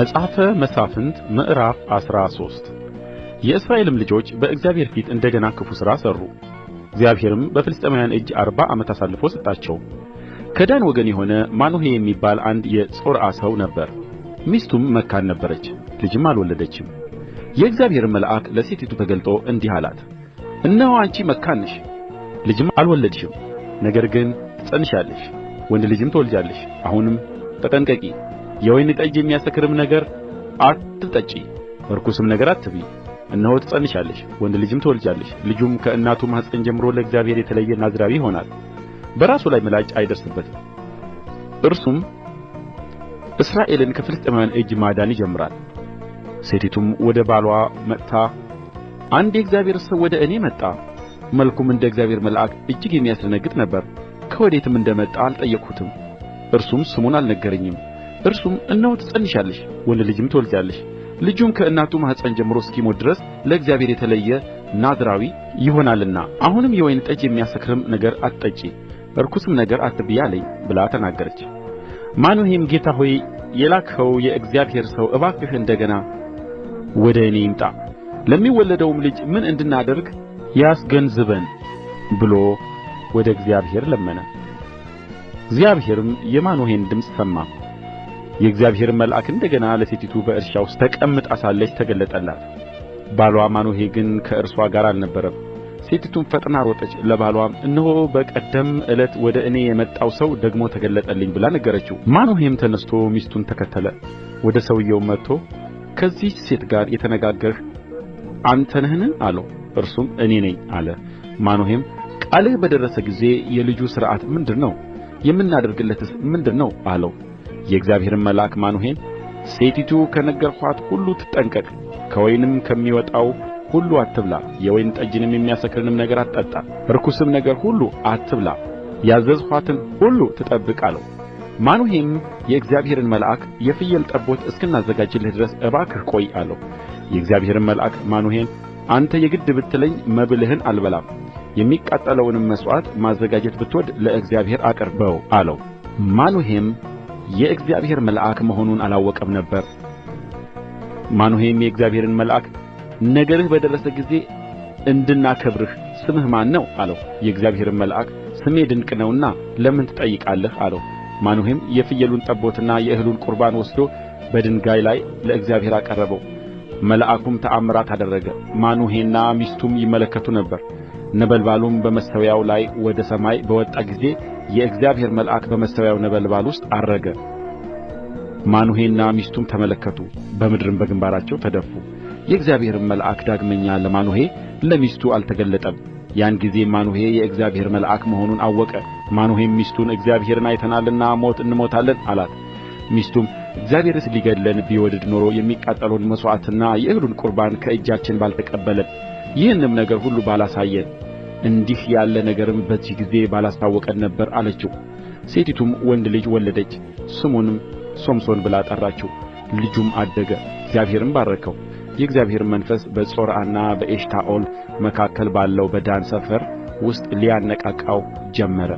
መጽሐፈ መሣፍንት ምዕራፍ 13 የእስራኤልም ልጆች በእግዚአብሔር ፊት እንደገና ክፉ ሥራ ሠሩ። እግዚአብሔርም በፍልስጥኤማውያን እጅ 40 ዓመት አሳልፎ ሰጣቸው። ከዳን ወገን የሆነ ማኑሄ የሚባል አንድ የጾርዓ ሰው ነበረ። ሚስቱም መካን ነበረች፣ ልጅም አልወለደችም። የእግዚአብሔርም መልአክ ለሴቲቱ ተገልጦ እንዲህ አላት፣ እነሆ አንቺ መካን ነሽ፣ ልጅም አልወለድሽም። ነገር ግን ትፀንሻለሽ፣ ወንድ ልጅም ትወልጃለሽ። አሁንም ተጠንቀቂ፣ የወይን ጠጅ የሚያሰክርም ነገር አትጠጪ፣ ርኩስም ነገር አትብዪ። እነሆ ትፀንሻለሽ፣ ወንድ ልጅም ትወልጃለሽ። ልጁም ከእናቱ ማኅፀን ጀምሮ ለእግዚአብሔር የተለየ ናዝራዊ ይሆናል፣ በራሱ ላይ ምላጭ አይደርስበትም። እርሱም እስራኤልን ከፍልስጥኤማውያን እጅ ማዳን ይጀምራል። ሴቲቱም ወደ ባልዋ መጥታ አንድ የእግዚአብሔር ሰው ወደ እኔ መጣ፣ መልኩም እንደ እግዚአብሔር መልአክ እጅግ የሚያስደነግጥ ነበር። ከወዴትም እንደ መጣ አልጠየቅሁትም፣ እርሱም ስሙን አልነገረኝም። እርሱም እነሆ ትፀንሻለሽ፣ ወንድ ልጅም ትወልጃለሽ። ልጁም ከእናቱ ማኅፀን ጀምሮ እስኪሞት ድረስ ለእግዚአብሔር የተለየ ናዝራዊ ይሆናልና አሁንም የወይን ጠጅ የሚያሰክርም ነገር አትጠጪ፣ ርኩስም ነገር አትብዪ አለኝ ብላ ተናገረች። ማኑሄም ጌታ ሆይ የላክኸው የእግዚአብሔር ሰው እባክህ እንደ ገና ወደ እኔ ይምጣ፣ ለሚወለደውም ልጅ ምን እንድናደርግ ያስገንዝበን ብሎ ወደ እግዚአብሔር ለመነ። እግዚአብሔርም የማኑሄን ድምፅ ሰማ። የእግዚአብሔርም መልአክ እንደ ገና ለሴቲቱ በእርሻ ውስጥ ተቀምጣ ሳለች ተገለጠላት። ባልዋ ማኑሄ ግን ከእርሷ ጋር አልነበረም። ሴቲቱም ፈጥና ሮጠች፣ ለባልዋም እነሆ በቀደም ዕለት ወደ እኔ የመጣው ሰው ደግሞ ተገለጠልኝ ብላ ነገረችው። ማኑሄም ተነሥቶ ሚስቱን ተከተለ። ወደ ሰውዮውም መጥቶ ከዚህች ሴት ጋር የተነጋገርህ አንተ ነህን አለው። እርሱም እኔ ነኝ አለ። ማኑሄም ቃልህ በደረሰ ጊዜ የልጁ ሥርዓት ምንድር ነው? የምናደርግለትስ ምንድር ነው አለው። የእግዚአብሔርም መልአክ ማኑሄን ሴቲቱ ከነገርኋት ሁሉ ትጠንቀቅ፣ ከወይንም ከሚወጣው ሁሉ አትብላ፣ የወይን ጠጅንም የሚያሰክርንም ነገር አትጠጣ፣ ርኩስም ነገር ሁሉ አትብላ፣ ያዘዝኋትን ሁሉ ትጠብቅ አለው። ማኑሄም የእግዚአብሔርን መልአክ የፍየል ጠቦት እስክናዘጋጅልህ ድረስ እባክህ ቆይ አለው። የእግዚአብሔርም መልአክ ማኑሄን አንተ የግድ ብትለኝ መብልህን አልበላም፣ የሚቃጠለውንም መሥዋዕት ማዘጋጀት ብትወድድ ለእግዚአብሔር አቅርበው አለው። ማኑሄም የእግዚአብሔር መልአክ መሆኑን አላወቀም ነበር። ማኑሄም የእግዚአብሔርን መልአክ ነገርህ በደረሰ ጊዜ እንድናከብርህ ስምህ ማን ነው አለው። የእግዚአብሔርም መልአክ ስሜ ድንቅ ነውና ለምን ትጠይቃለህ አለው። ማኑሄም የፍየሉን ጠቦትና የእህሉን ቁርባን ወስዶ በድንጋይ ላይ ለእግዚአብሔር አቀረበው። መልአኩም ተአምራት አደረገ። ማኑሄና ሚስቱም ይመለከቱ ነበር። ነበልባሉም በመሠዊያው ላይ ወደ ሰማይ በወጣ ጊዜ የእግዚአብሔር መልአክ በመሠዊያው ነበልባል ውስጥ ዐረገ። ማኑሄና ሚስቱም ተመለከቱ፣ በምድርም በግምባራቸው ተደፉ። የእግዚአብሔርም መልአክ ዳግመኛ ለማኑሄ ለሚስቱ አልተገለጠም። ያን ጊዜ ማኑሄ የእግዚአብሔር መልአክ መሆኑን አወቀ። ማኑሄም ሚስቱን እግዚአብሔርን አይተናልና ሞት እንሞታለን አላት። ሚስቱም እግዚአብሔርስ ሊገድለን ቢወድድ ኖሮ የሚቃጠለውን መሥዋዕትና የእህሉን ቁርባን ከእጃችን ባልተቀበለን፣ ይህንም ነገር ሁሉ ባላሳየን፣ እንዲህ ያለ ነገርም በዚህ ጊዜ ባላስታወቀን ነበር አለችው። ሴቲቱም ወንድ ልጅ ወለደች፣ ስሙንም ሶምሶን ብላ ጠራችው። ልጁም አደገ፣ እግዚአብሔርም ባረከው። የእግዚአብሔርም መንፈስ በጾርዓና በኤሽታኦል መካከል ባለው በዳን ሰፈር ውስጥ ሊያነቃቃው ጀመረ።